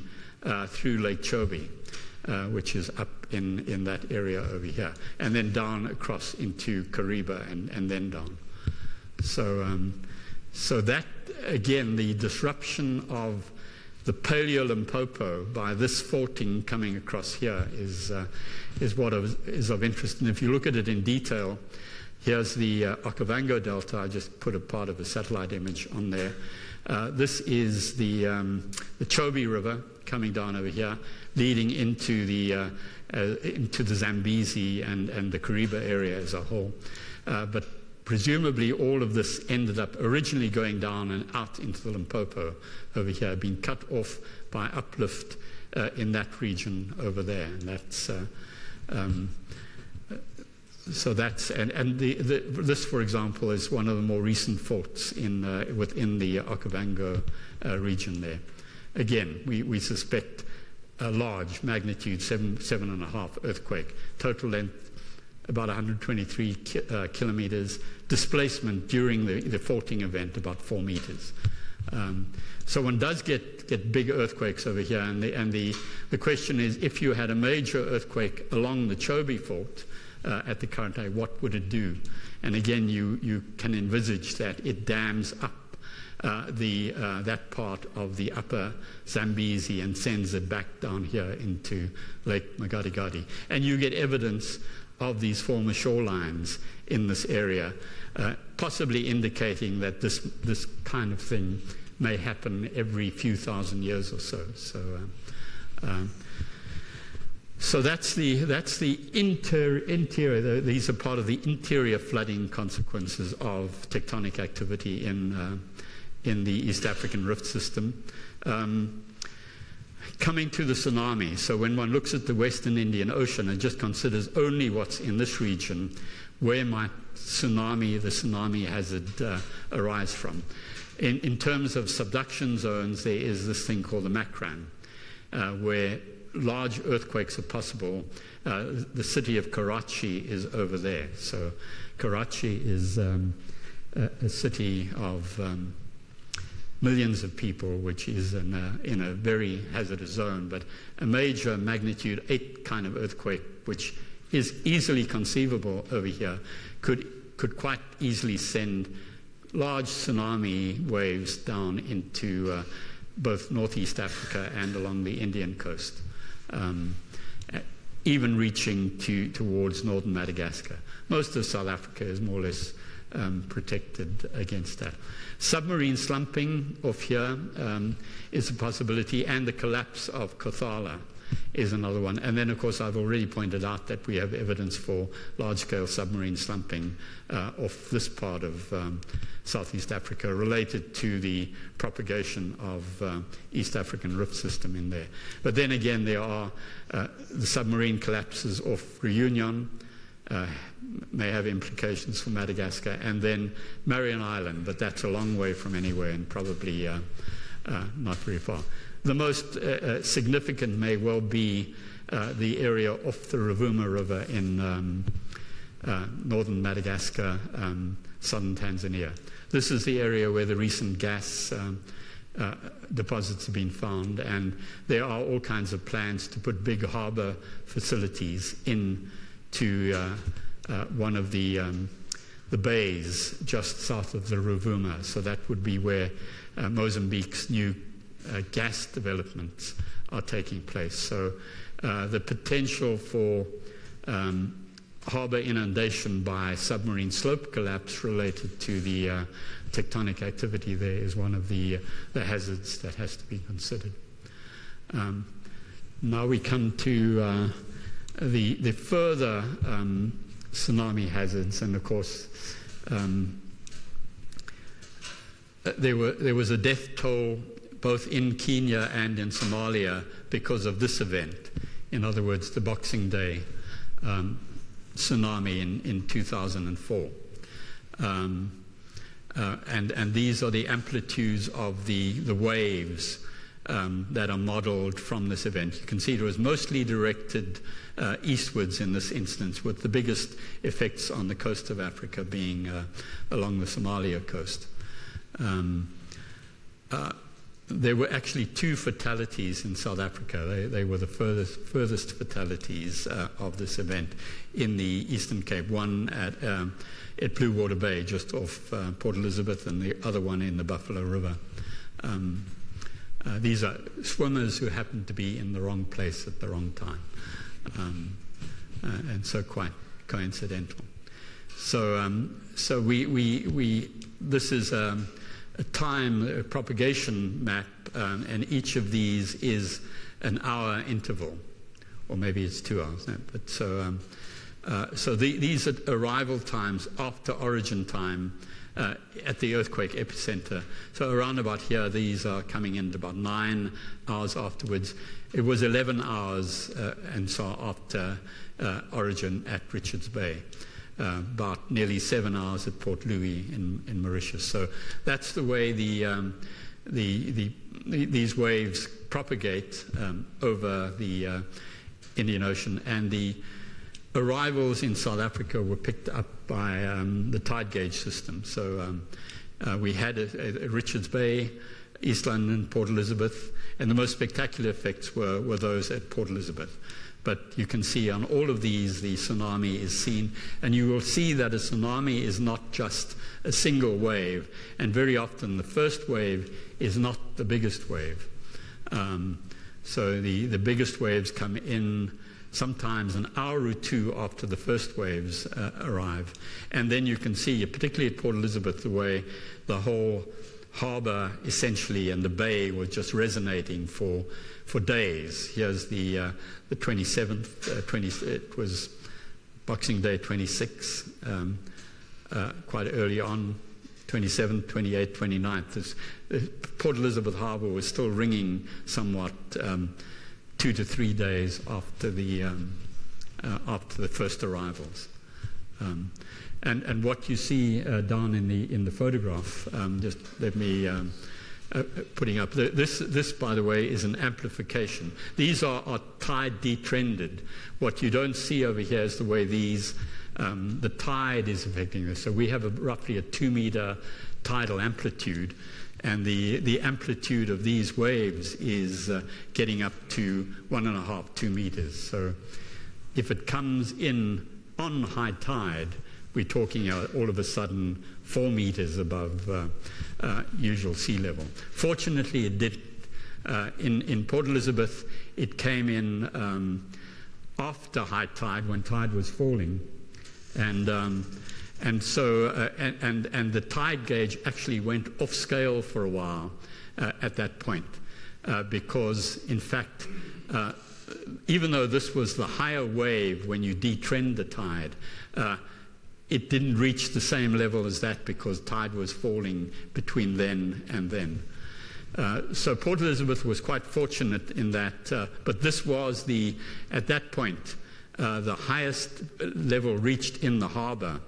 through Lake Chobe, which is up in that area over here, and then down across into Kariba and then down. So that, again, the disruption of the Paleo-Limpopo by this faulting coming across here is what is of interest. And if you look at it in detail, here's the Okavango Delta. I just put a part of a satellite image on there. This is the Chobe River coming down over here, leading into the Zambezi and the Kariba area as a whole. But presumably all of this ended up originally going down and out into the Limpopo over here, being cut off by uplift in that region over there. And that's so that's this, for example, is one of the more recent faults within the Okavango region there. Again, we suspect a large magnitude 7.5 earthquake, total length about 123 kilometers, displacement during the faulting event about 4 meters. So one does get big earthquakes over here, and the question is, if you had a major earthquake along the Chobe fault at the current day, what would it do? And again, you can envisage that it dams up that part of the upper Zambezi and sends it back down here into Lake Magadigadi. And you get evidence of these former shorelines in this area, possibly indicating that this kind of thing may happen every few thousand years or so. So that's the interior. These are part of the interior flooding consequences of tectonic activity in the East African rift system. Coming to the tsunami, so when one looks at the Western Indian Ocean and just considers only what's in this region, where might the tsunami hazard arise from? In terms of subduction zones, there is this thing called the Makran, where large earthquakes are possible. The city of Karachi is over there. So Karachi is a city of millions of people, which is in a very hazardous zone, but a major magnitude 8 kind of earthquake, which is easily conceivable over here, could quite easily send large tsunami waves down into both Northeast Africa and along the Indian coast, even reaching towards northern Madagascar. Most of South Africa is more or less protected against that. Submarine slumping off here is a possibility, and the collapse of Kothala is another one. And then, of course, I've already pointed out that we have evidence for large-scale submarine slumping off this part of Southeast Africa related to the propagation of East African rift system in there. But then again, there are the submarine collapses off Reunion, may have implications for Madagascar, and then Marion Island, but that's a long way from anywhere and probably not very far. The most significant may well be the area off the Rovuma River in northern Madagascar, southern Tanzania. This is the area where the recent gas deposits have been found, and there are all kinds of plans to put big harbour facilities in to one of the bays just south of the Rovuma. So that would be where Mozambique's new gas developments are taking place. So the potential for harbour inundation by submarine slope collapse related to the tectonic activity there is one of the hazards that has to be considered. Now we come to the further tsunami hazards, and of course there was a death toll both in Kenya and in Somalia because of this event. In other words, the Boxing Day tsunami in 2004. And these are the amplitudes of the waves that are modeled from this event. You can see it was mostly directed eastwards in this instance, with the biggest effects on the coast of Africa being along the Somalia coast. There were actually 2 fatalities in South Africa. They were the furthest fatalities of this event in the Eastern Cape. One at Blue Water Bay, just off Port Elizabeth, and the other one in the Buffalo River. These are swimmers who happened to be in the wrong place at the wrong time, and so quite coincidental. So this is a time propagation map, and each of these is an hour interval, or maybe it's 2 hours. No, but so these are arrival times after origin time at the earthquake epicenter. So around about here, these are coming in about 9 hours afterwards. It was 11 hours and so after origin at Richards Bay. About nearly 7 hours at Port Louis in Mauritius. So that's the way these waves propagate over the Indian Ocean. And the arrivals in South Africa were picked up by the tide gauge system. So we had a Richards Bay, East London, Port Elizabeth, and the most spectacular effects were those at Port Elizabeth. But you can see on all of these, the tsunami is seen. And you will see that a tsunami is not just a single wave. And very often the first wave is not the biggest wave. So the biggest waves come in sometimes an hour or 2 after the first waves arrive. And then you can see, particularly at Port Elizabeth, the way the whole harbour essentially and the bay were just resonating for days. Here's the 27th, it was Boxing Day 26, quite early on, 27th, 28th, 29th. Port Elizabeth Harbour was still ringing somewhat 2 to 3 days after the first arrivals. And what you see down in the photograph, just let me putting up this, by the way, is an amplification. These are tide detrended. What you don't see over here is the way these the tide is affecting this. So we have roughly a 2-meter tidal amplitude, and the amplitude of these waves is getting up to 1.5, 2 meters. So if it comes in on high tide, we're talking all of a sudden 4 meters above usual sea level. Fortunately, it didn't. In Port Elizabeth, it came in after high tide, when tide was falling, and so the tide gauge actually went off scale for a while at that point, because in fact, even though this was the higher wave when you detrend the tide, it didn't reach the same level as that because tide was falling between then and then. So Port Elizabeth was quite fortunate in that, but this was at that point, the highest level reached in the harbour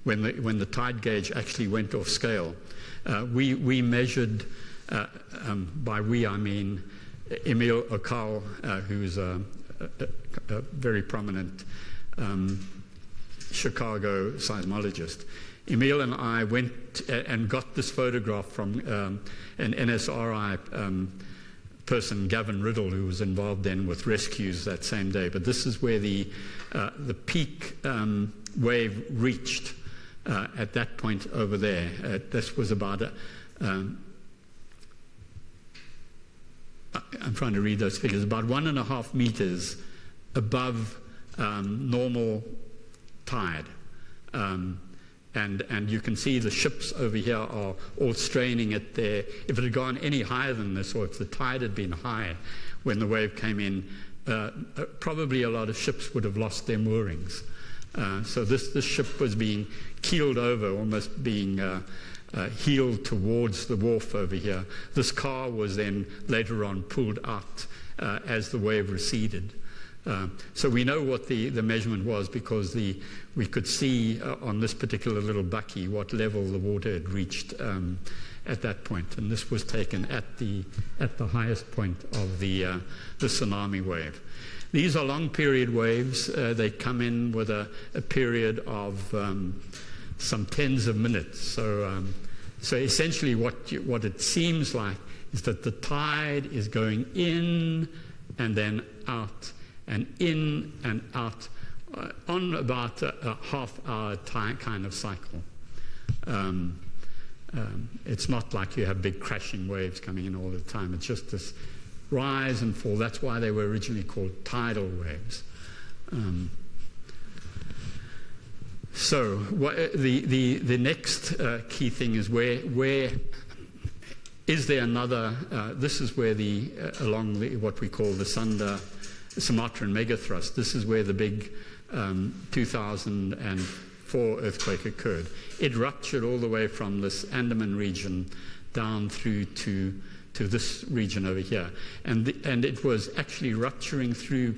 when the tide gauge actually went off scale. We measured, by we I mean Emil Okal, who's a very prominent Chicago seismologist. Emil and I went and got this photograph from an NSRI person, Gavin Riddle, who was involved then with rescues that same day. But this is where the peak wave reached at that point over there. This was about I'm trying to read those figures, about 1.5 meters above normal tide. And you can see the ships over here are all straining at their, if it had gone any higher than this, or if the tide had been high when the wave came in, probably a lot of ships would have lost their moorings. So this ship was being keeled over, almost being heeled towards the wharf over here. This car was then later on pulled out as the wave receded. So we know what the measurement was, because we could see on this particular little bucky what level the water had reached at that point. And this was taken at the highest point of the tsunami wave. These are long period waves. They come in with a period of some tens of minutes. So essentially what it seems like is that the tide is going in and then out, and in and out on about a half-hour kind of cycle. It's not like you have big crashing waves coming in all the time. It's just this rise and fall. That's why they were originally called tidal waves. So the next key thing is where is there another? This is where along what we call the Sumatran megathrust. This is where the big 2004 earthquake occurred. It ruptured all the way from this Andaman region down through to this region over here, and it was actually rupturing through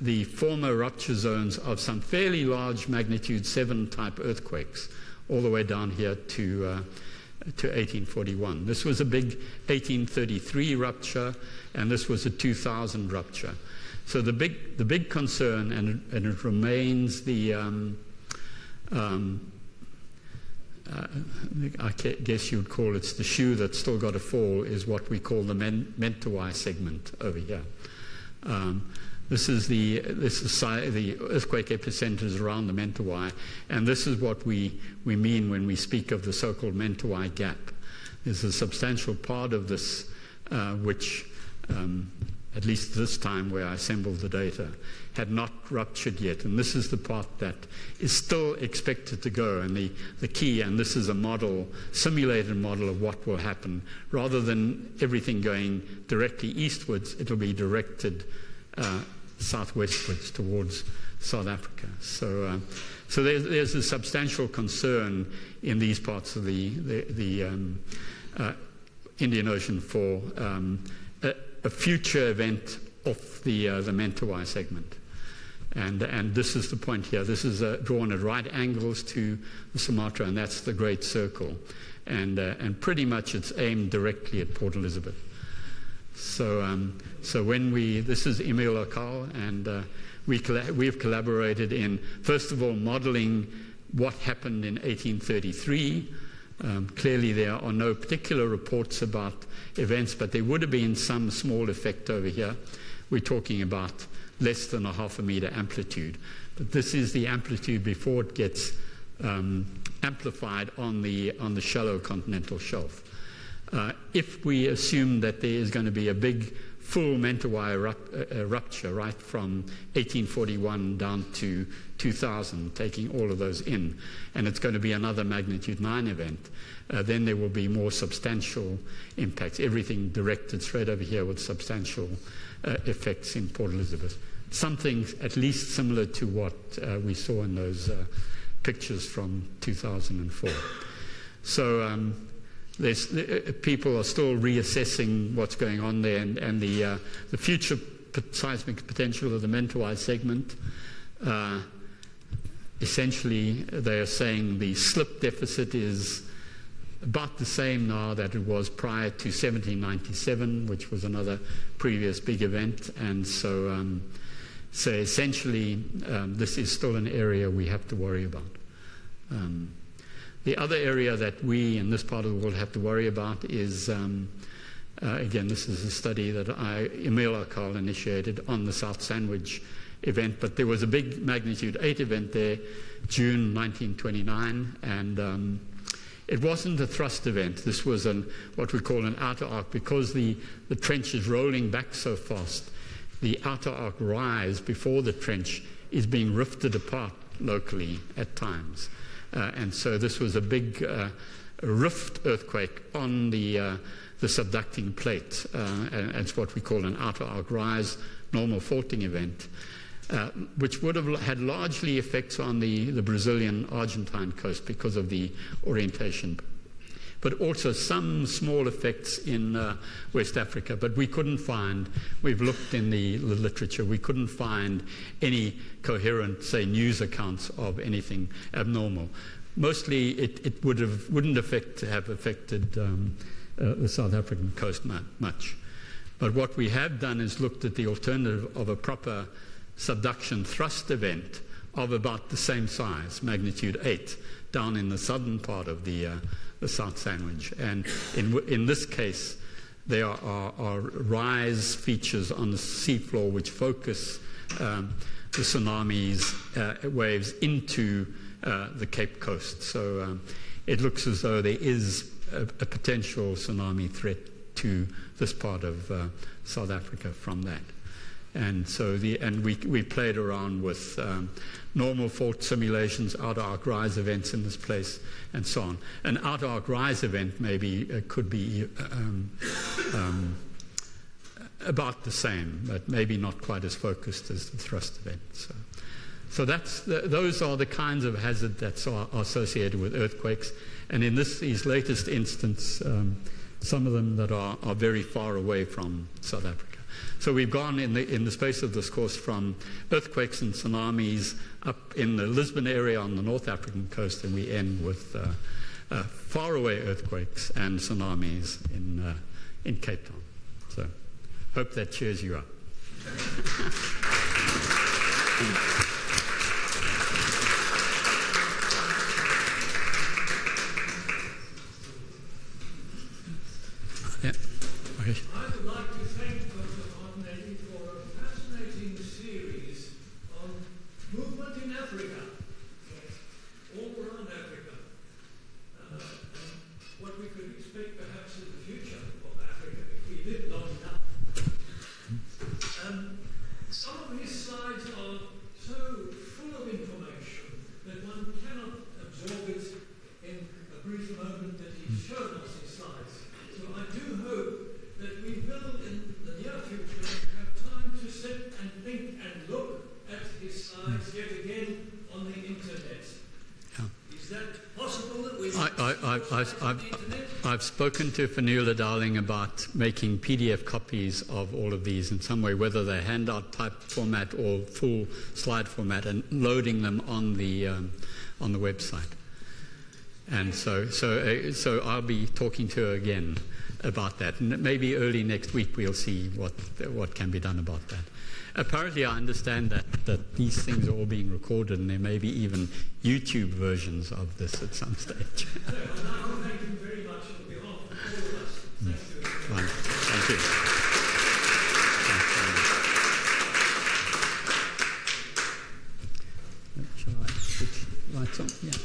the former rupture zones of some fairly large magnitude 7 type earthquakes, all the way down here to 1841. This was a big 1833 rupture, and this was a 2000 rupture. So the big concern, and it remains I guess you would call it the shoe that's still got to fall, is what we call the Mentawai segment over here. This is the earthquake epicenters around the Mentawai, and this is what we mean when we speak of the so-called Mentawai gap. There's a substantial part of this which, at least this time where I assembled the data, had not ruptured yet, and this is the part that is still expected to go. And the key, and this is a model, simulated model of what will happen. Rather than everything going directly eastwards, it'll be directed southwestwards towards South Africa. So there's a substantial concern in these parts of the Indian Ocean for a future event off the Mentawai segment. And this is the point here. This is drawn at right angles to the Sumatra, and that's the Great Circle. And pretty much it's aimed directly at Port Elizabeth. So this is Emil Akal, and we've collaborated in, first of all, modeling what happened in 1833. Clearly there are no particular reports about events, but there would have been some small effect over here. We're talking about less than a half a meter amplitude. But this is the amplitude before it gets amplified on the shallow continental shelf. If we assume that there is going to be a big full Mentawai rupture right from 1841 down to 2000, taking all of those in, and it's going to be another magnitude 9 event, then there will be more substantial impacts, everything directed straight over here with substantial effects in Port Elizabeth. Something at least similar to what we saw in those pictures from 2004. So people are still reassessing what's going on there, and the future seismic potential of the Mentawai segment. Essentially, they are saying the slip deficit is about the same now that it was prior to 1797, which was another previous big event. And so essentially, this is still an area we have to worry about. The other area that we in this part of the world have to worry about is Again, this is a study that Emil Akal initiated on the South Sandwich event, but there was a big magnitude 8 event there, June 1929, and it wasn't a thrust event. This was what we call an outer arc. Because the trench is rolling back so fast, the outer arc rise before the trench is being rifted apart locally at times. And so this was a big rift earthquake on the subducting plate. And it's what we call an outer arc rise, normal faulting event, which would have had largely effects on the Brazilian Argentine coast because of the orientation, but also some small effects in West Africa. But we couldn't find, we've looked in the literature, we couldn't find any coherent, say, news accounts of anything abnormal. Mostly it wouldn't have affected the South African coast much. But what we have done is looked at the alternative of a proper subduction thrust event of about the same size, magnitude 8, down in the southern part of the South Sandwich. And in this case, there are rise features on the seafloor which focus the tsunamis waves into the Cape Coast. So it looks as though there is a potential tsunami threat to this part of South Africa from that. And so we played around with normal fault simulations, outer arc rise events in this place, and so on. An outer arc rise event could be about the same, but maybe not quite as focused as the thrust event. So those are the kinds of hazard that's are associated with earthquakes. And in these latest instance, some of them that are very far away from South Africa. So we've gone in the space of this course from earthquakes and tsunamis up in the Lisbon area on the North African coast, and we end with faraway earthquakes and tsunamis in Cape Town. So hope that cheers you up. Yeah. Okay. I would like to thank Dr. Martinelli for a fascinating series on movement in Africa, all around Africa, and what we could expect perhaps in the future of Africa if we live long enough. Some of his slides are so full of information that one cannot absorb it in a brief moment that he's shown us his slides. So I do hope that we will, in the near future, have time to sit and think and look at his slides yet again on the internet. Yeah. Is that possible that we might on the internet? I've spoken to Fanula Darling about making PDF copies of all of these in some way, whether they're handout type format or full slide format, and loading them on the website. And so I'll be talking to her again about that, and maybe early next week we'll see what can be done about that. Apparently, I understand that these things are all being recorded, and there may be even YouTube versions of this at some stage. So, now thank you very much on behalf of all of us. Thank you. Fine. Thank you. Shall I switch lights on? Yeah.